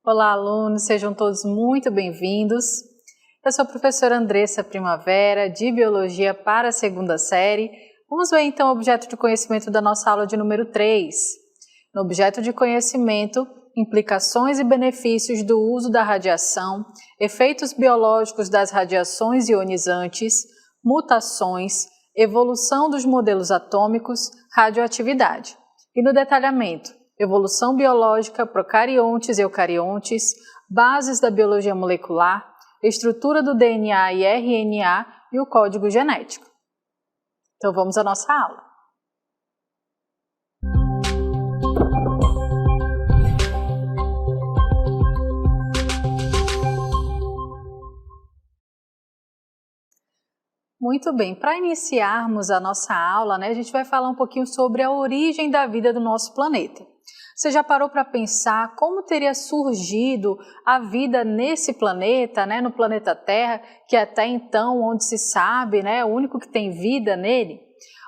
Olá, alunos, sejam todos muito bem-vindos. Eu sou a professora Andressa Primavera, de Biologia para a segunda série. Vamos ver então o objeto de conhecimento da nossa aula de número 3. No objeto de conhecimento, implicações e benefícios do uso da radiação, efeitos biológicos das radiações ionizantes, mutações, evolução dos modelos atômicos, radioatividade. E no detalhamento, evolução biológica, procariontes e eucariontes, bases da biologia molecular, estrutura do DNA e RNA e o código genético. Então vamos à nossa aula. Muito bem, para iniciarmos a nossa aula, a gente vai falar um pouquinho sobre a origem da vida do nosso planeta. Você já parou para pensar como teria surgido a vida nesse planeta, no planeta Terra, que até então, onde se sabe, é o único que tem vida nele?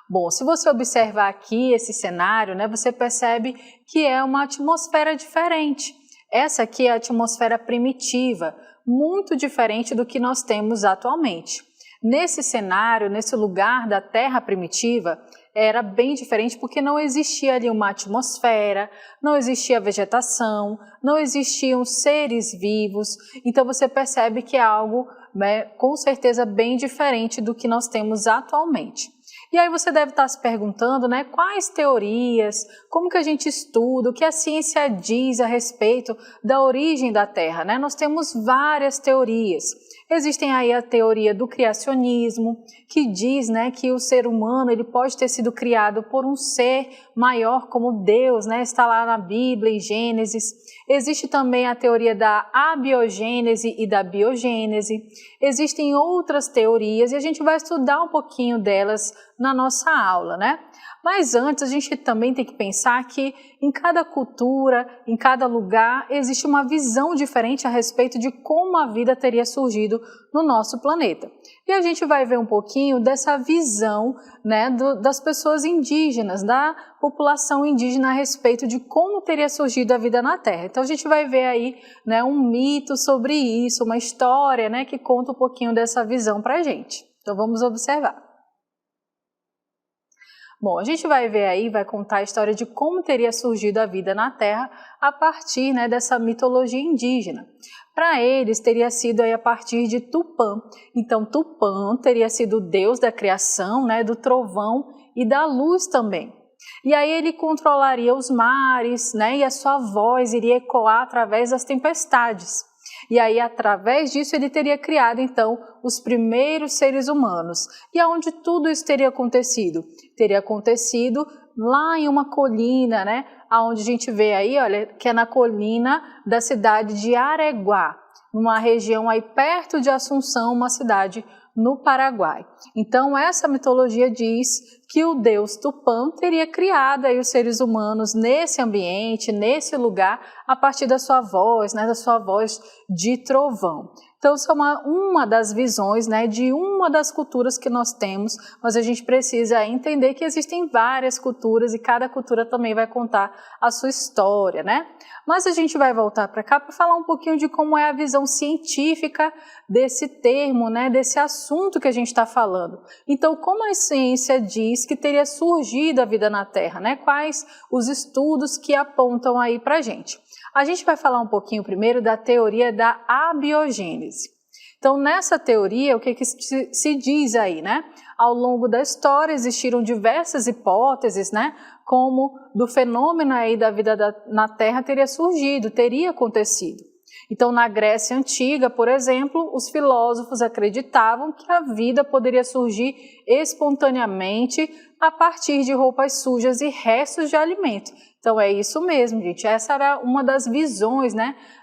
Bom, se você observar aqui esse cenário, você percebe que é uma atmosfera diferente. Essa aqui é a atmosfera primitiva, muito diferente do que nós temos atualmente. Nesse cenário, nesse lugar da Terra primitiva, era bem diferente porque não existia ali uma atmosfera, não existia vegetação, não existiam seres vivos. Então você percebe que é algo, com certeza, bem diferente do que nós temos atualmente. E aí você deve estar se perguntando, quais teorias, como que a gente estuda, o que a ciência diz a respeito da origem da Terra, Nós temos várias teorias. Existem aí a teoria do criacionismo, que diz que o ser humano ele pode ter sido criado por um ser maior como Deus, está lá na Bíblia, em Gênesis. Existe também a teoria da abiogênese e da biogênese. Existem outras teorias e a gente vai estudar um pouquinho delas na nossa aula, Mas antes a gente também tem que pensar que em cada cultura, em cada lugar, existe uma visão diferente a respeito de como a vida teria surgido no nosso planeta. E a gente vai ver um pouquinho dessa visão das pessoas indígenas, da população indígena a respeito de como teria surgido a vida na Terra. Então a gente vai ver aí um mito sobre isso, uma história que conta um pouquinho dessa visão para a gente. Então vamos observar. Bom, a gente vai ver aí, vai contar a história de como teria surgido a vida na Terra a partir dessa mitologia indígena. Para eles, teria sido aí a partir de Tupã. Então, Tupã teria sido o deus da criação, do trovão e da luz também. E aí ele controlaria os mares, e a sua voz iria ecoar através das tempestades. E aí, através disso, ele teria criado, então, os primeiros seres humanos. E aonde tudo isso teria acontecido? Teria acontecido lá em uma colina, aonde a gente vê aí, olha, que é na colina da cidade de Areguá, numa região aí perto de Assunção, uma cidade no Paraguai. Então, essa mitologia diz que o deus Tupã teria criado aí os seres humanos nesse ambiente, nesse lugar, a partir da sua voz, da sua voz de trovão. Então, isso é uma das visões de uma das culturas que nós temos, mas a gente precisa entender que existem várias culturas e cada cultura também vai contar a sua história, Mas a gente vai voltar para cá para falar um pouquinho de como é a visão científica desse termo, desse assunto que a gente está falando. Então, como a ciência diz que teria surgido a vida na Terra, Quais os estudos que apontam aí para a gente? A gente vai falar um pouquinho primeiro da teoria da abiogênese. Então, nessa teoria, o que se diz aí, Ao longo da história existiram diversas hipóteses, como do fenômeno aí da vida na Terra teria surgido, teria acontecido. Então, na Grécia Antiga, por exemplo, os filósofos acreditavam que a vida poderia surgir espontaneamente a partir de roupas sujas e restos de alimento. Então, é isso mesmo, gente. Essa era uma das visões,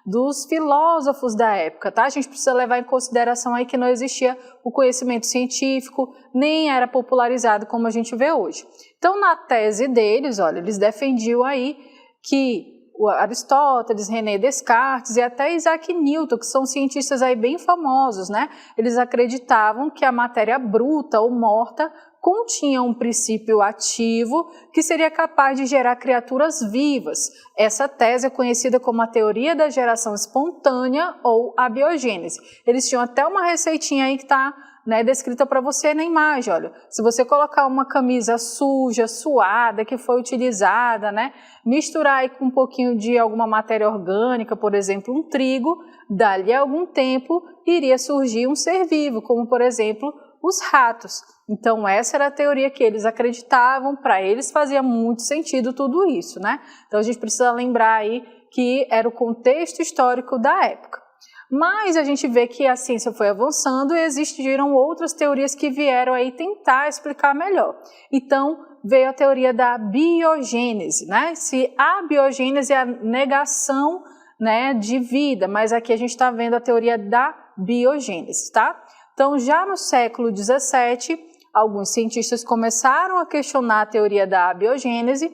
dos filósofos da época, tá? A gente precisa levar em consideração aí que não existia o conhecimento científico, nem era popularizado como a gente vê hoje. Então, na tese deles, olha, eles defendiam aí que o Aristóteles, René Descartes e até Isaac Newton, que são cientistas aí bem famosos, né? Eles acreditavam que a matéria bruta ou morta continha um princípio ativo que seria capaz de gerar criaturas vivas. Essa tese é conhecida como a teoria da geração espontânea ou abiogênese. Eles tinham até uma receitinha aí que está, né, descrita para você na imagem. Olha, se você colocar uma camisa suja, suada, que foi utilizada, né, misturar aí com um pouquinho de alguma matéria orgânica, por exemplo, um trigo, dali a algum tempo iria surgir um ser vivo, como por exemplo os ratos. Então essa era a teoria que eles acreditavam, para eles fazia muito sentido tudo isso, né? Então a gente precisa lembrar aí que era o contexto histórico da época. Mas a gente vê que a ciência foi avançando e existiram outras teorias que vieram aí tentar explicar melhor. Então veio a teoria da biogênese, né? Se a biogênese é a negação, né, de vida, mas aqui a gente está vendo a teoria da biogênese, tá? Então, já no século XVII, alguns cientistas começaram a questionar a teoria da abiogênese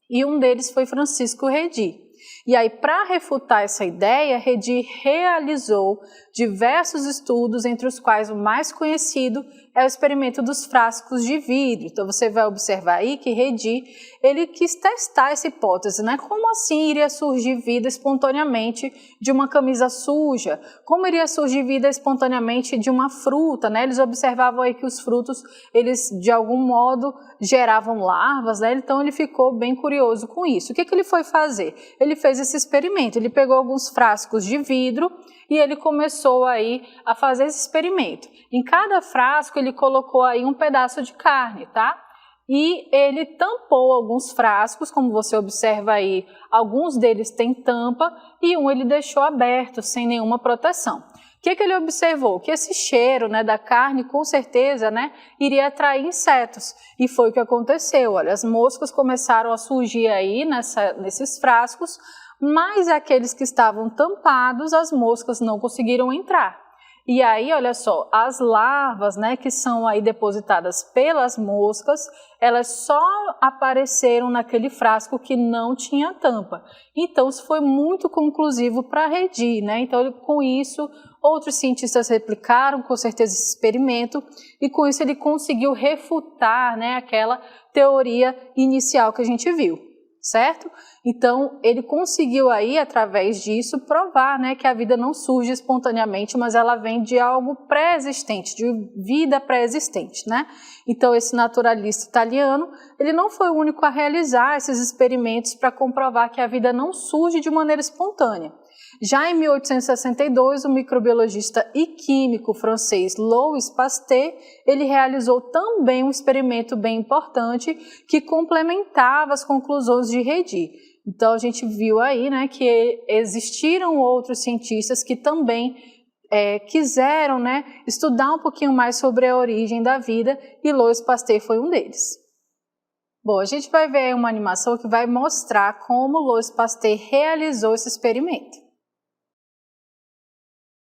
e um deles foi Francisco Redi. E aí, para refutar essa ideia, Redi realizou diversos estudos, entre os quais o mais conhecido é o experimento dos frascos de vidro. Então, você vai observar aí que Redi, ele quis testar essa hipótese, né? Como assim iria surgir vida espontaneamente de uma camisa suja? Como iria surgir vida espontaneamente de uma fruta, né? Eles observavam aí que os frutos, eles de algum modo geravam larvas, né? Então, ele ficou bem curioso com isso. O que ele foi fazer? Ele fez esse experimento, ele pegou alguns frascos de vidro e ele começou aí a fazer esse experimento. Em cada frasco ele colocou aí um pedaço de carne, tá? E ele tampou alguns frascos, como você observa aí, alguns deles têm tampa e um ele deixou aberto, sem nenhuma proteção. O que ele observou? Que esse cheiro, né, da carne, com certeza, né, iria atrair insetos. E foi o que aconteceu. Olha, as moscas começaram a surgir aí nesses frascos, mas aqueles que estavam tampados, as moscas não conseguiram entrar. E aí, olha só, as larvas, né, que são aí depositadas pelas moscas, elas só apareceram naquele frasco que não tinha tampa. Então, isso foi muito conclusivo para Redi, né? Então, com isso, outros cientistas replicaram com certeza esse experimento e com isso ele conseguiu refutar, né, aquela teoria inicial que a gente viu, certo? Então, ele conseguiu aí, através disso, provar, né, que a vida não surge espontaneamente, mas ela vem de algo pré-existente, de vida pré-existente, né? Então, esse naturalista italiano, ele não foi o único a realizar esses experimentos para comprovar que a vida não surge de maneira espontânea. Já em 1862, o microbiologista e químico francês Louis Pasteur, ele realizou também um experimento bem importante que complementava as conclusões de Redi. Então a gente viu aí, né, que existiram outros cientistas que também quiseram, né, estudar um pouquinho mais sobre a origem da vida e Louis Pasteur foi um deles. Bom, a gente vai ver uma animação que vai mostrar como Louis Pasteur realizou esse experimento.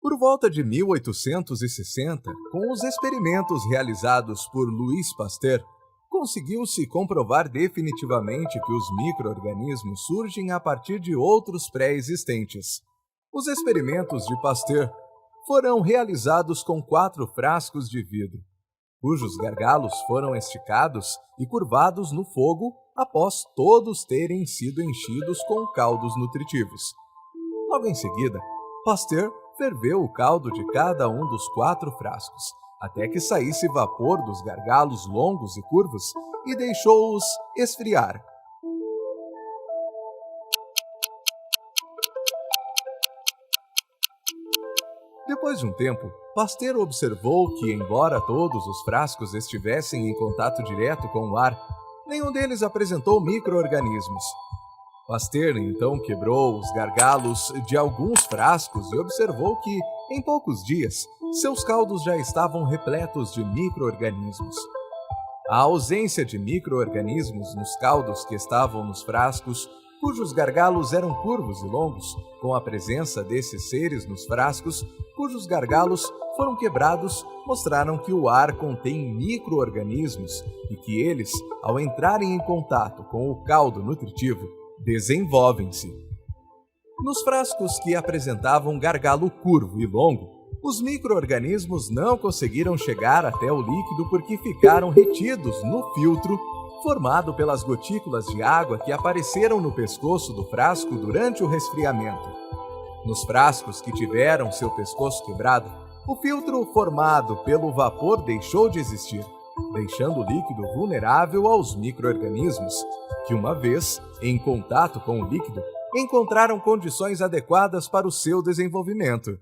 Por volta de 1860, com os experimentos realizados por Louis Pasteur, conseguiu-se comprovar definitivamente que os micro-organismos surgem a partir de outros pré-existentes. Os experimentos de Pasteur foram realizados com 4 frascos de vidro, cujos gargalos foram esticados e curvados no fogo após todos terem sido enchidos com caldos nutritivos. Logo em seguida, Pasteur ferveu o caldo de cada um dos 4 frascos, até que saísse vapor dos gargalos longos e curvos e deixou-os esfriar. Depois de um tempo, Pasteur observou que, embora todos os frascos estivessem em contato direto com o ar, nenhum deles apresentou micro-organismos. Pasteur então quebrou os gargalos de alguns frascos e observou que, em poucos dias, seus caldos já estavam repletos de micro-organismos. A ausência de micro-organismos nos caldos que estavam nos frascos, cujos gargalos eram curvos e longos, com a presença desses seres nos frascos, cujos gargalos foram quebrados, mostraram que o ar contém micro-organismos e que eles, ao entrarem em contato com o caldo nutritivo, desenvolvem-se. Nos frascos que apresentavam gargalo curvo e longo, os micro-organismos não conseguiram chegar até o líquido porque ficaram retidos no filtro formado pelas gotículas de água que apareceram no pescoço do frasco durante o resfriamento. Nos frascos que tiveram seu pescoço quebrado, o filtro formado pelo vapor deixou de existir, deixando o líquido vulnerável aos micro-organismos, que uma vez em contato com o líquido, encontraram condições adequadas para o seu desenvolvimento.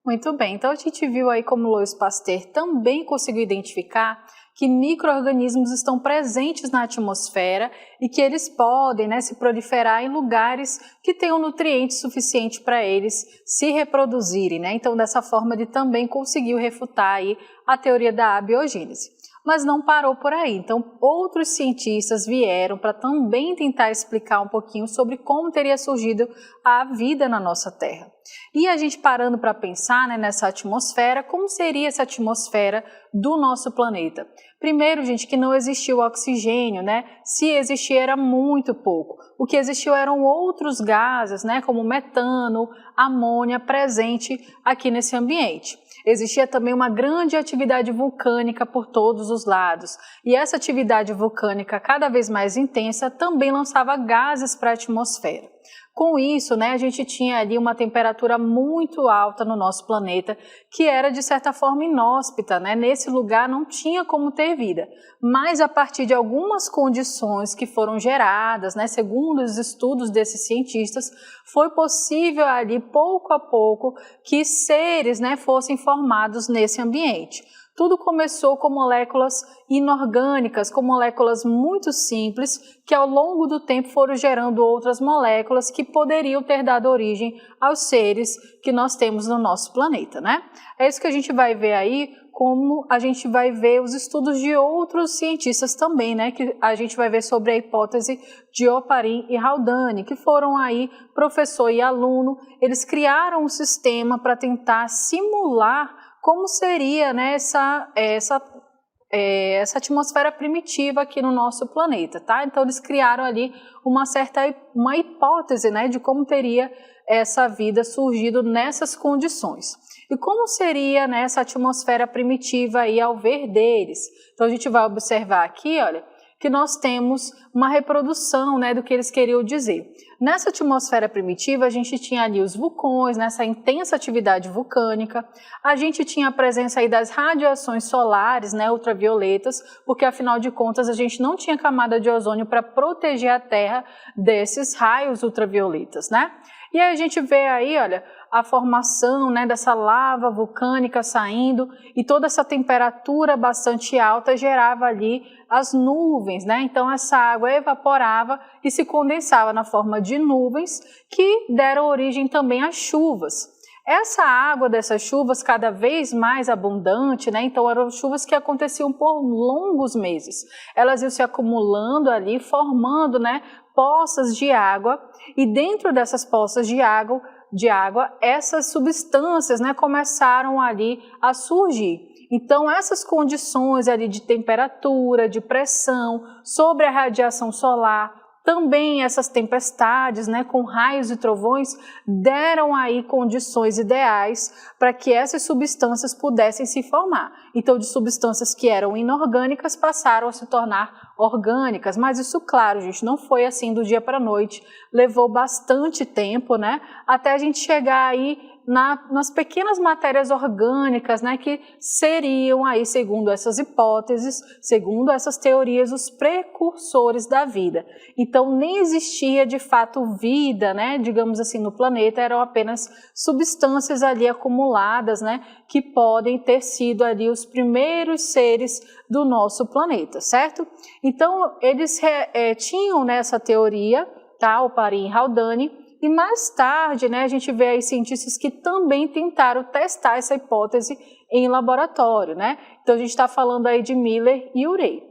Muito bem, então a gente viu aí como Louis Pasteur também conseguiu identificar que micro-organismos estão presentes na atmosfera e que eles podem, né, se proliferar em lugares que tenham nutrientes suficientes para eles se reproduzirem, né? Então, dessa forma, ele também conseguiu refutar aí a teoria da abiogênese. Mas não parou por aí, então outros cientistas vieram para também tentar explicar um pouquinho sobre como teria surgido a vida na nossa Terra. E a gente parando para pensar, né, nessa atmosfera, como seria essa atmosfera do nosso planeta? Primeiro, gente, que não existiu oxigênio, né? Se existia era muito pouco. O que existiu eram outros gases, né, como metano, amônia, presente aqui nesse ambiente. Existia também uma grande atividade vulcânica por todos os lados, e essa atividade vulcânica cada vez mais intensa também lançava gases para a atmosfera. Com isso, né, a gente tinha ali uma temperatura muito alta no nosso planeta, que era de certa forma inóspita, né? Nesse lugar não tinha como ter vida, mas a partir de algumas condições que foram geradas, né, segundo os estudos desses cientistas, foi possível ali pouco a pouco que seres, né, fossem formados nesse ambiente. Tudo começou com moléculas inorgânicas, com moléculas muito simples, que ao longo do tempo foram gerando outras moléculas que poderiam ter dado origem aos seres que nós temos no nosso planeta, né? É isso que a gente vai ver aí, como a gente vai ver os estudos de outros cientistas também, né? Que a gente vai ver sobre a hipótese de Oparin e Haldane, que foram aí professor e aluno. Eles criaram um sistema para tentar simular como seria, né, essa atmosfera primitiva aqui no nosso planeta, tá? Então eles criaram ali uma hipótese, né, de como teria essa vida surgido nessas condições. E como seria, né, essa atmosfera primitiva aí ao ver deles? Então a gente vai observar aqui, olha, que nós temos uma reprodução, né, do que eles queriam dizer. Nessa atmosfera primitiva, a gente tinha ali os vulcões, nessa intensa atividade vulcânica, a gente tinha a presença aí das radiações solares, né, ultravioletas, porque afinal de contas a gente não tinha camada de ozônio para proteger a Terra desses raios ultravioletas, né? E aí a gente vê aí, olha, a formação, né, dessa lava vulcânica saindo, e toda essa temperatura bastante alta gerava ali as nuvens, né? Então essa água evaporava e se condensava na forma de nuvens que deram origem também às chuvas. Essa água dessas chuvas cada vez mais abundante, né? Então eram chuvas que aconteciam por longos meses. Elas iam se acumulando ali, formando, né, poças de água, e dentro dessas poças de água, essas substâncias, né, começaram ali a surgir. Então essas condições ali de temperatura, de pressão, sobre a radiação solar, também essas tempestades, né, com raios e trovões, deram aí condições ideais para que essas substâncias pudessem se formar. Então, de substâncias que eram inorgânicas passaram a se tornar orgânicas, mas isso, claro, gente, não foi assim do dia para a noite, levou bastante tempo, né, até a gente chegar aí nas pequenas matérias orgânicas, né, que seriam aí, segundo essas hipóteses, segundo essas teorias, os precursores da vida. Então nem existia de fato vida, né, digamos assim, no planeta, eram apenas substâncias ali acumuladas, né, que podem ter sido ali os primeiros seres do nosso planeta, certo? Então eles tinham nessa teoria, tá, Oparin e Haldane. E mais tarde, né, a gente vê aí cientistas que também tentaram testar essa hipótese em laboratório, né? Então a gente está falando aí de Miller e Urey.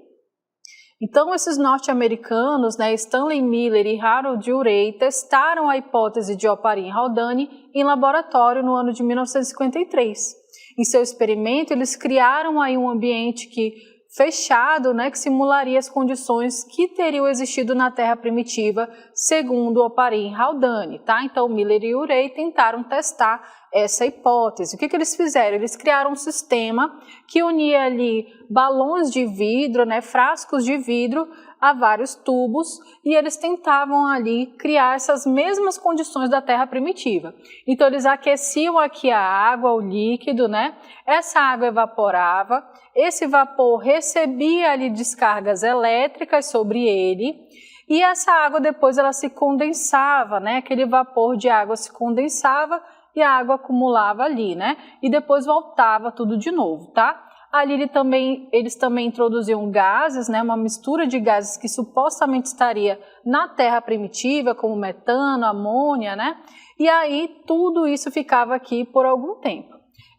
Então esses norte-americanos, né, Stanley Miller e Harold Urey, testaram a hipótese de Oparin e Haldane em laboratório no ano de 1953. Em seu experimento, eles criaram aí um ambiente que fechado, né, que simularia as condições que teriam existido na Terra primitiva, segundo Oparin e Haldane, tá? Então, Miller e Urey tentaram testar essa hipótese. O que eles fizeram? Eles criaram um sistema que unia ali balões de vidro, né, frascos de vidro, a vários tubos, e eles tentavam ali criar essas mesmas condições da Terra primitiva. Então eles aqueciam aqui a água, o líquido, né? Essa água evaporava, esse vapor recebia ali descargas elétricas sobre ele, e essa água depois ela se condensava, né? Aquele vapor de água se condensava e a água acumulava ali, né? E depois voltava tudo de novo, tá? Ali eles também introduziam gases, né, uma mistura de gases que supostamente estaria na Terra primitiva, como metano, amônia, né? E aí tudo isso ficava aqui por algum tempo.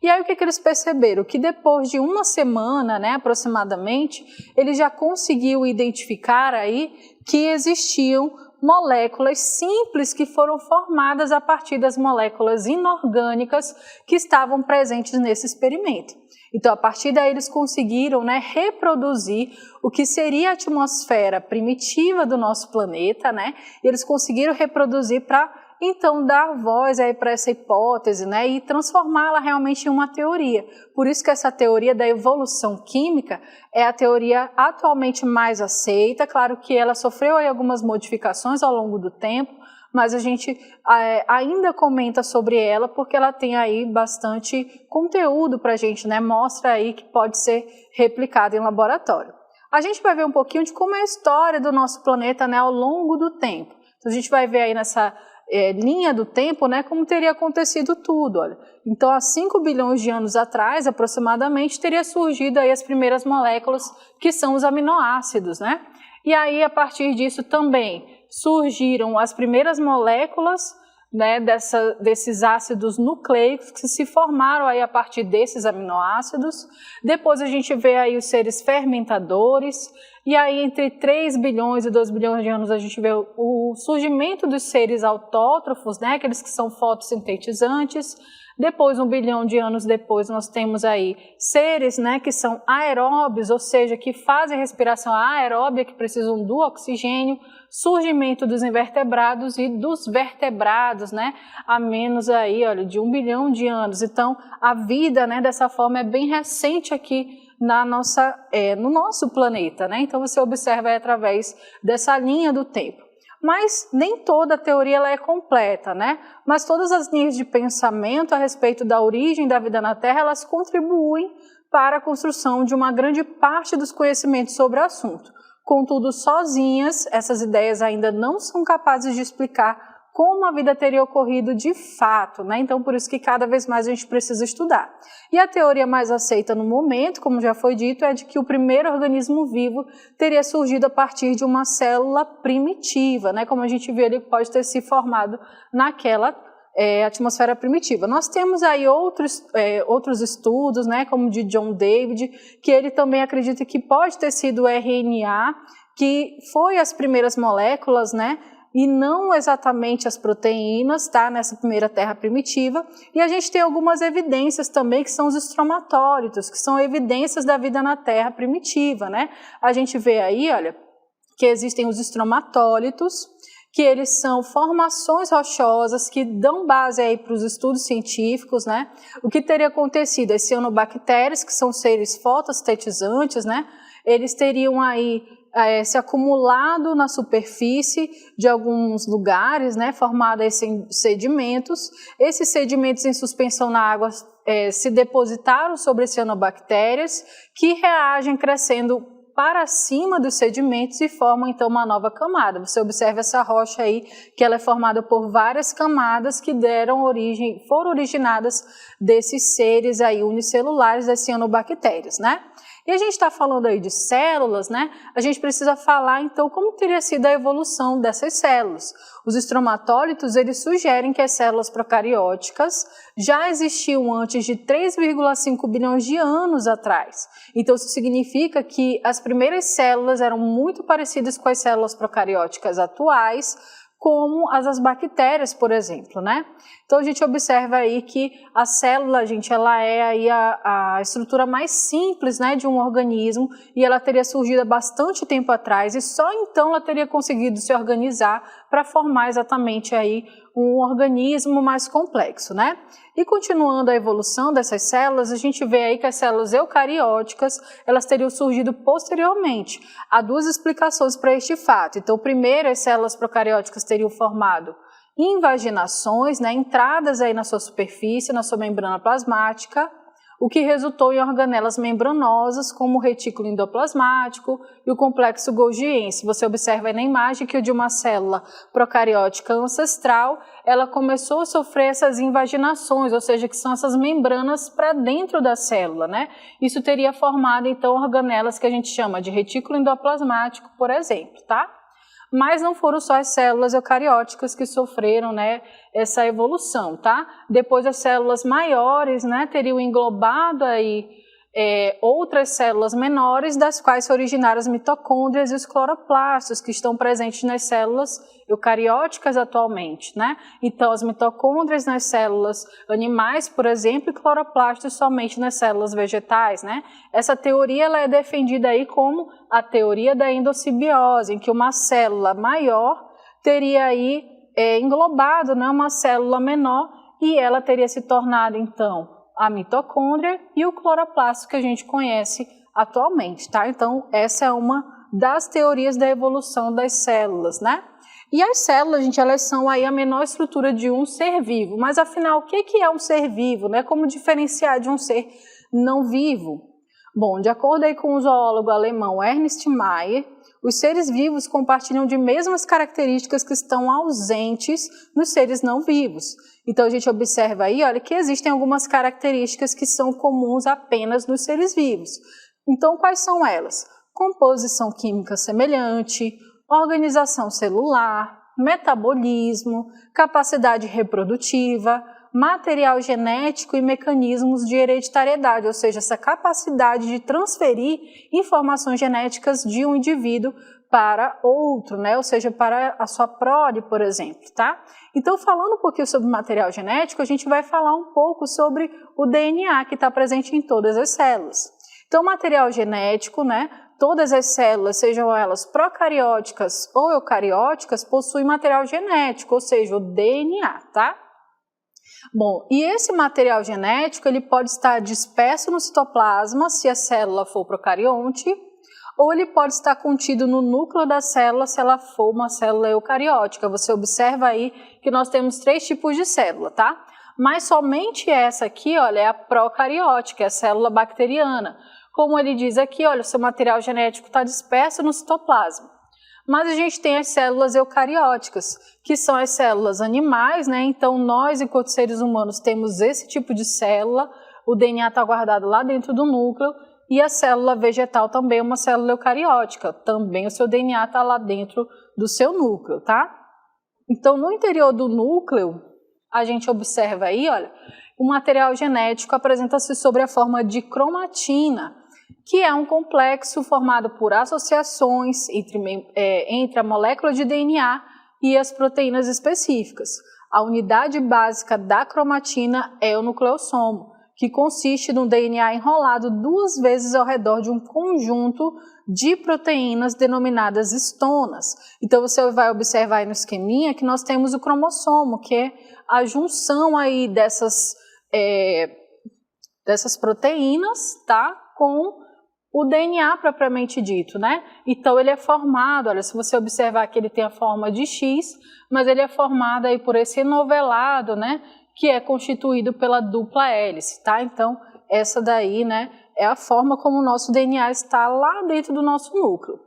E aí o que eles perceberam? Que depois de uma semana, né, aproximadamente, eles já conseguiam identificar aí que existiam moléculas simples que foram formadas a partir das moléculas inorgânicas que estavam presentes nesse experimento. Então, a partir daí, eles conseguiram, né, reproduzir o que seria a atmosfera primitiva do nosso planeta, né? E eles conseguiram reproduzir para, então, dar voz aí para essa hipótese, né, e transformá-la realmente em uma teoria. Por isso que essa teoria da evolução química é a teoria atualmente mais aceita. Claro que ela sofreu aí algumas modificações ao longo do tempo, mas a gente ainda comenta sobre ela porque ela tem aí bastante conteúdo para a gente, né? Mostra aí que pode ser replicada em laboratório. A gente vai ver um pouquinho de como é a história do nosso planeta, né, ao longo do tempo. Então a gente vai ver aí nessa linha do tempo, né, como teria acontecido tudo, olha. Então, há 5 bilhões de anos atrás, aproximadamente, teria surgido aí as primeiras moléculas, que são os aminoácidos, né? E aí, a partir disso também surgiram as primeiras moléculas, né, desses ácidos nucleicos que se formaram aí a partir desses aminoácidos. Depois a gente vê aí os seres fermentadores, e aí entre 3 bilhões e 2 bilhões de anos a gente vê o surgimento dos seres autótrofos, né, aqueles que são fotossintetizantes. Depois, 1 bilhão de anos depois, nós temos aí seres, né, que são aeróbios, ou seja, que fazem respiração aeróbia, que precisam do oxigênio, surgimento dos invertebrados e dos vertebrados, né, a menos aí, olha, de 1 bilhão de anos. Então, a vida, né, dessa forma é bem recente aqui no nosso planeta, né? Então, você observa aí através dessa linha do tempo. Mas nem toda a teoria ela é completa, né? Mas todas as linhas de pensamento a respeito da origem da vida na Terra, elas contribuem para a construção de uma grande parte dos conhecimentos sobre o assunto. Contudo, sozinhas, essas ideias ainda não são capazes de explicar como a vida teria ocorrido de fato, né? Então, por isso que cada vez mais a gente precisa estudar. E a teoria mais aceita no momento, como já foi dito, é de que o primeiro organismo vivo teria surgido a partir de uma célula primitiva, né? Como a gente viu, ele pode ter se formado naquela atmosfera primitiva. Nós temos aí outros estudos, né? Como o de John David, que ele também acredita que pode ter sido o RNA, que foi as primeiras moléculas, né? E não exatamente as proteínas, tá? Nessa primeira Terra primitiva. E a gente tem algumas evidências também que são os estromatólitos, que são evidências da vida na Terra primitiva, né? A gente vê aí, olha, que existem os estromatólitos, que eles são formações rochosas que dão base aí para os estudos científicos, né? O que teria acontecido? As cianobactérias, que são seres fotossintetizantes, né? Eles teriam aí se acumulado na superfície de alguns lugares, né, formado esses sedimentos. Esses sedimentos em suspensão na água se depositaram sobre as cianobactérias, que reagem crescendo para cima dos sedimentos e formam então uma nova camada. Você observa essa rocha aí, que ela é formada por várias camadas que foram originadas desses seres aí unicelulares das cianobactérias, né? E a gente está falando aí de células, né? A gente precisa falar, então, como teria sido a evolução dessas células. Os estromatólitos, eles sugerem que as células procarióticas já existiam antes de 3,5 bilhões de anos atrás. Então, isso significa que as primeiras células eram muito parecidas com as células procarióticas atuais, como as das bactérias, por exemplo, né? Então a gente observa aí que a célula, gente, ela é aí a estrutura mais simples, né, de um organismo, e ela teria surgido há bastante tempo atrás, e só então ela teria conseguido se organizar para formar exatamente aí um organismo mais complexo, né? E continuando a evolução dessas células, a gente vê aí que as células eucarióticas, elas teriam surgido posteriormente. Há duas explicações para este fato. Então, primeiro, as células procarióticas teriam formado invaginações, né, entradas aí na sua superfície, na sua membrana plasmática, o que resultou em organelas membranosas, como o retículo endoplasmático e o complexo golgiense. Você observa aí na imagem que o de uma célula procariótica ancestral, ela começou a sofrer essas invaginações, ou seja, que são essas membranas para dentro da célula, né? Isso teria formado, então, organelas que a gente chama de retículo endoplasmático, por exemplo, tá? Mas não foram só as células eucarióticas que sofreram, né, essa evolução, tá? Depois as células maiores, né, teriam englobado aí outras células menores, das quais se originaram as mitocôndrias e os cloroplastos, que estão presentes nas células eucarióticas atualmente, né? Então, as mitocôndrias nas células animais, por exemplo, e cloroplastos somente nas células vegetais, né? Essa teoria ela é defendida aí como a teoria da endossimbiose, em que uma célula maior teria aí englobado, né, uma célula menor, e ela teria se tornado, então, a mitocôndria e o cloroplasto que a gente conhece atualmente, tá? Então, essa é uma das teorias da evolução das células, né? E as células, gente, elas são aí a menor estrutura de um ser vivo, mas afinal, o que é um ser vivo, né? Como diferenciar de um ser não vivo? Bom, de acordo aí com o zoólogo alemão Ernst Mayr, os seres vivos compartilham de mesmas características que estão ausentes nos seres não vivos. Então a gente observa aí, olha, que existem algumas características que são comuns apenas nos seres vivos. Então quais são elas? Composição química semelhante, organização celular, metabolismo, capacidade reprodutiva, material genético e mecanismos de hereditariedade, ou seja, essa capacidade de transferir informações genéticas de um indivíduo para outro, né? Ou seja, para a sua prole, por exemplo, tá? Então, falando um pouquinho sobre material genético, a gente vai falar um pouco sobre o DNA que está presente em todas as células. Então, material genético, né? Todas as células, sejam elas procarióticas ou eucarióticas, possuem material genético, ou seja, o DNA, tá? Bom, e esse material genético ele pode estar disperso no citoplasma, se a célula for procarionte, ou ele pode estar contido no núcleo da célula, se ela for uma célula eucariótica. Você observa aí que nós temos 3 tipos de célula, tá? Mas somente essa aqui, olha, é a procariótica, é a célula bacteriana. Como ele diz aqui, olha, o seu material genético está disperso no citoplasma. Mas a gente tem as células eucarióticas, que são as células animais, né? Então, nós, enquanto seres humanos, temos esse tipo de célula, o DNA está guardado lá dentro do núcleo, e a célula vegetal também é uma célula eucariótica, também o seu DNA está lá dentro do seu núcleo, tá? Então, no interior do núcleo, a gente observa aí, olha, o material genético apresenta-se sob a forma de cromatina, que é um complexo formado por associações entre a molécula de DNA e as proteínas específicas. A unidade básica da cromatina é o nucleossomo, que consiste num DNA enrolado 2 vezes ao redor de um conjunto de proteínas denominadas histonas. Então você vai observar aí no esqueminha que nós temos o cromossomo, que é a junção aí dessas proteínas, tá, com o DNA propriamente dito, né? Então ele é formado, olha, se você observar que ele tem a forma de X, mas ele é formado aí por esse enovelado, né, que é constituído pela dupla hélice, tá? Então essa daí, né, é a forma como o nosso DNA está lá dentro do nosso núcleo.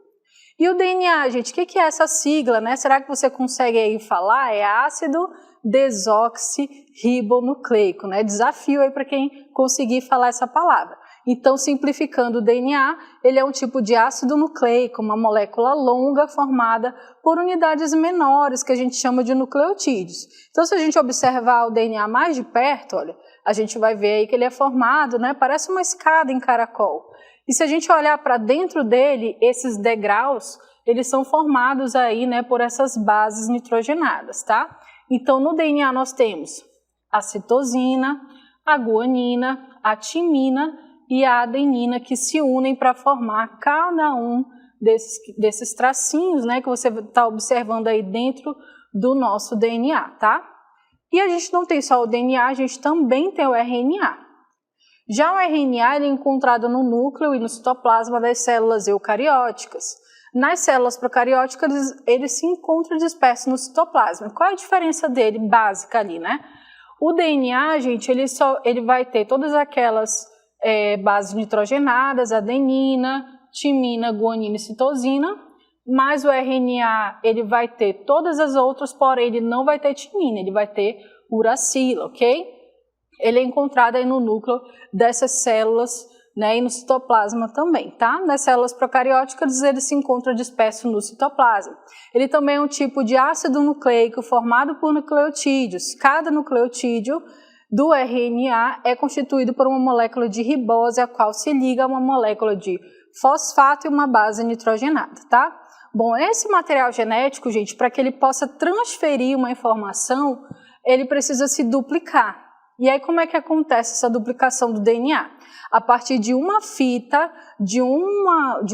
E o DNA, gente, o que é essa sigla, né? Será que você consegue aí falar? É ácido desoxirribonucleico, né? Desafio aí para quem conseguir falar essa palavra. Então, simplificando o DNA, ele é um tipo de ácido nucleico, uma molécula longa formada por unidades menores que a gente chama de nucleotídeos. Então, se a gente observar o DNA mais de perto, olha, a gente vai ver aí que ele é formado, né? Parece uma escada em caracol. E se a gente olhar para dentro dele, esses degraus, eles são formados aí, né, por essas bases nitrogenadas, tá? Então, no DNA nós temos a citosina, a guanina, a timina e a adenina, que se unem para formar cada um desses tracinhos, né, que você está observando aí dentro do nosso DNA, tá? E a gente não tem só o DNA, a gente também tem o RNA. Já o RNA ele é encontrado no núcleo e no citoplasma das células eucarióticas. Nas células procarióticas, ele se encontra disperso no citoplasma. Qual é a diferença dele básica ali, né? O DNA, gente, ele vai ter todas aquelas bases nitrogenadas, adenina, timina, guanina e citosina, mas o RNA ele vai ter todas as outras, porém ele não vai ter timina, ele vai ter uracila, ok? Ele é encontrado aí no núcleo dessas células, né, e no citoplasma também, tá? Nas células procarióticas ele se encontra disperso no citoplasma. Ele também é um tipo de ácido nucleico formado por nucleotídeos. Cada nucleotídeo do RNA é constituído por uma molécula de ribose, a qual se liga a uma molécula de fosfato e uma base nitrogenada, tá? Bom, esse material genético, gente, para que ele possa transferir uma informação, ele precisa se duplicar. E aí como é que acontece essa duplicação do DNA? A partir de uma fita, de um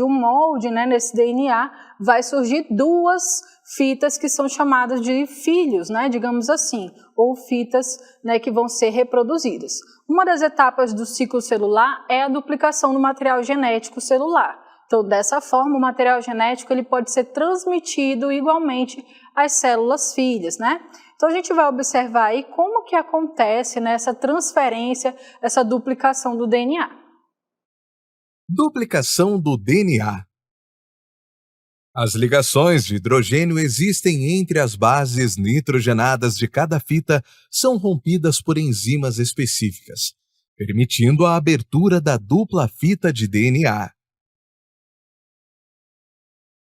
molde, né, nesse DNA, vai surgir duas fitas que são chamadas de filhos, né, digamos assim, ou fitas, né, que vão ser reproduzidas. Uma das etapas do ciclo celular é a duplicação do material genético celular. Então, dessa forma, o material genético ele pode ser transmitido igualmente às células filhas, né? Então, a gente vai observar aí como que acontece, né, essa transferência, essa duplicação do DNA. Duplicação do DNA. As ligações de hidrogênio existem entre as bases nitrogenadas de cada fita são rompidas por enzimas específicas, permitindo a abertura da dupla fita de DNA.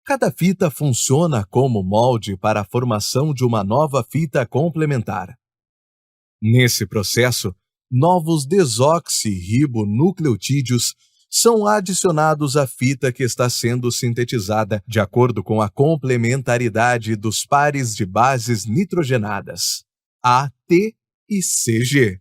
Cada fita funciona como molde para a formação de uma nova fita complementar. Nesse processo, novos desoxirribonucleotídeos são adicionados à fita que está sendo sintetizada de acordo com a complementaridade dos pares de bases nitrogenadas, A, T e CG.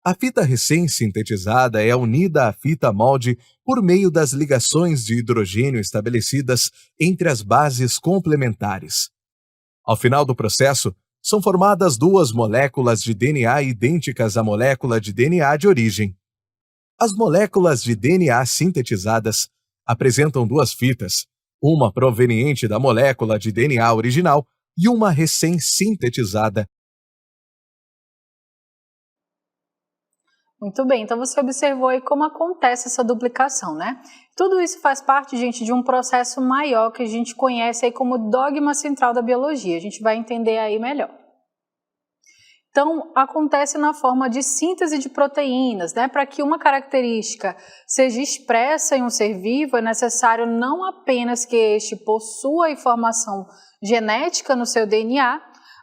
A fita recém-sintetizada é unida à fita molde por meio das ligações de hidrogênio estabelecidas entre as bases complementares. Ao final do processo, são formadas duas moléculas de DNA idênticas à molécula de DNA de origem. As moléculas de DNA sintetizadas apresentam duas fitas, uma proveniente da molécula de DNA original e uma recém-sintetizada. Muito bem, então você observou aí como acontece essa duplicação, né? Tudo isso faz parte, gente, de um processo maior que a gente conhece aí como dogma central da biologia. A gente vai entender aí melhor. Então, acontece na forma de síntese de proteínas, né? Para que uma característica seja expressa em um ser vivo, é necessário não apenas que este possua informação genética no seu DNA,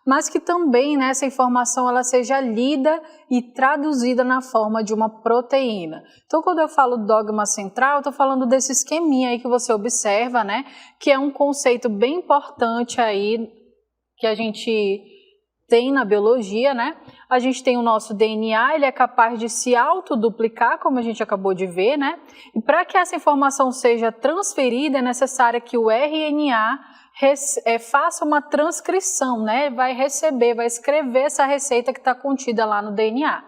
mas que também, né, essa informação ela seja lida e traduzida na forma de uma proteína. Então, quando eu falo dogma central, eu estou falando desse esqueminha aí que você observa, né, que é um conceito bem importante aí que a gente tem na biologia, né? A gente tem o nosso DNA, ele é capaz de se autoduplicar, como a gente acabou de ver, né? E para que essa informação seja transferida, é necessário que o RNA faça uma transcrição, né? Vai escrever essa receita que está contida lá no DNA.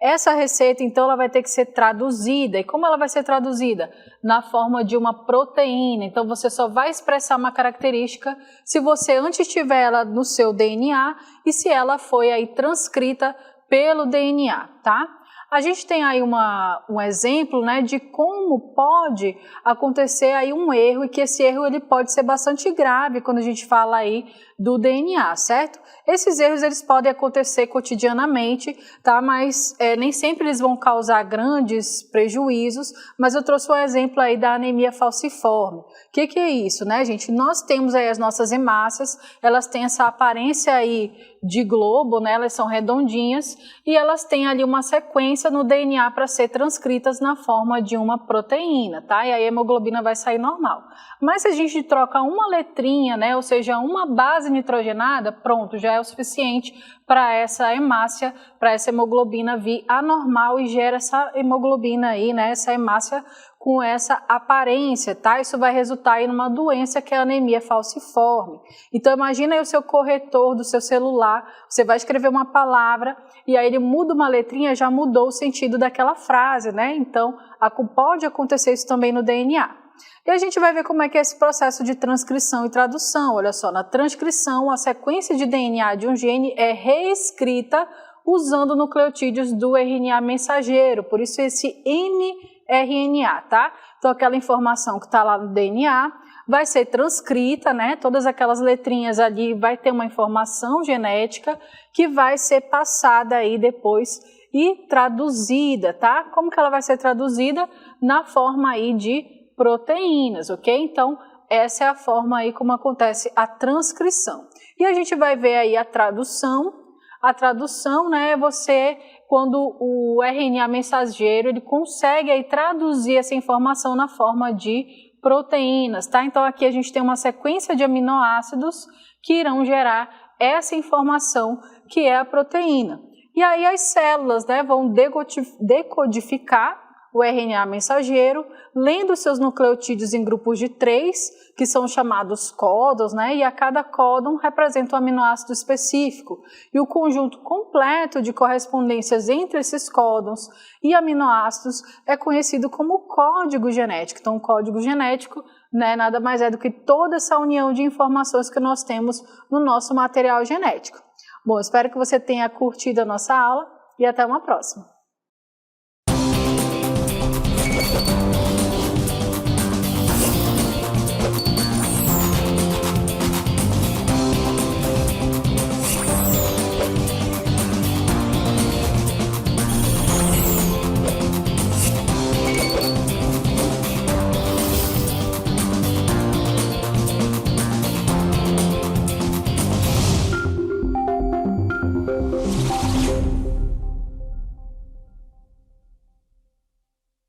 Essa receita, então, ela vai ter que ser traduzida. E como ela vai ser traduzida? Na forma de uma proteína. Então, você só vai expressar uma característica se você antes tiver ela no seu DNA e se ela foi aí transcrita pelo DNA, tá? A gente tem aí um exemplo, né, de como pode acontecer aí um erro e que esse erro ele pode ser bastante grave quando a gente fala aí do DNA, certo? Esses erros eles podem acontecer cotidianamente, tá? Mas nem sempre eles vão causar grandes prejuízos, mas eu trouxe um exemplo aí da anemia falciforme. O que é isso, né, gente? Nós temos aí as nossas hemácias, elas têm essa aparência aí de globo, né? Elas são redondinhas e elas têm ali uma sequência sequência no DNA para ser transcritas na forma de uma proteína, tá? E aí a hemoglobina vai sair normal. Mas se a gente troca uma letrinha, né, ou seja, uma base nitrogenada, pronto, já é o suficiente para essa hemácia, para essa hemoglobina vir anormal e gera essa hemoglobina aí, né, essa hemácia com essa aparência, tá? Isso vai resultar aí numa doença que é a anemia falciforme. Então imagina aí o seu corretor do seu celular, você vai escrever uma palavra e aí ele muda uma letrinha, já mudou o sentido daquela frase, né? Então pode acontecer isso também no DNA. E a gente vai ver como é que é esse processo de transcrição e tradução. Olha só, na transcrição a sequência de DNA de um gene é reescrita usando nucleotídeos do RNA mensageiro, por isso esse mRNA, tá? Então aquela informação que está lá no DNA vai ser transcrita, né? Todas aquelas letrinhas ali vai ter uma informação genética que vai ser passada aí depois e traduzida, tá? Como que ela vai ser traduzida? Na forma aí de proteínas, ok? Então essa é a forma aí como acontece a transcrição. E a gente vai ver aí a tradução. A tradução, né, é você, quando o RNA mensageiro, ele consegue aí traduzir essa informação na forma de proteínas, tá? Então aqui a gente tem uma sequência de aminoácidos que irão gerar essa informação que é a proteína. E aí as células, né, vão decodificar o RNA mensageiro, lendo seus nucleotídeos em grupos de 3, que são chamados códons, né? E a cada códon representa um aminoácido específico. E o conjunto completo de correspondências entre esses códons e aminoácidos é conhecido como código genético. Então, o código genético, né, nada mais é do que toda essa união de informações que nós temos no nosso material genético. Bom, espero que você tenha curtido a nossa aula e até uma próxima.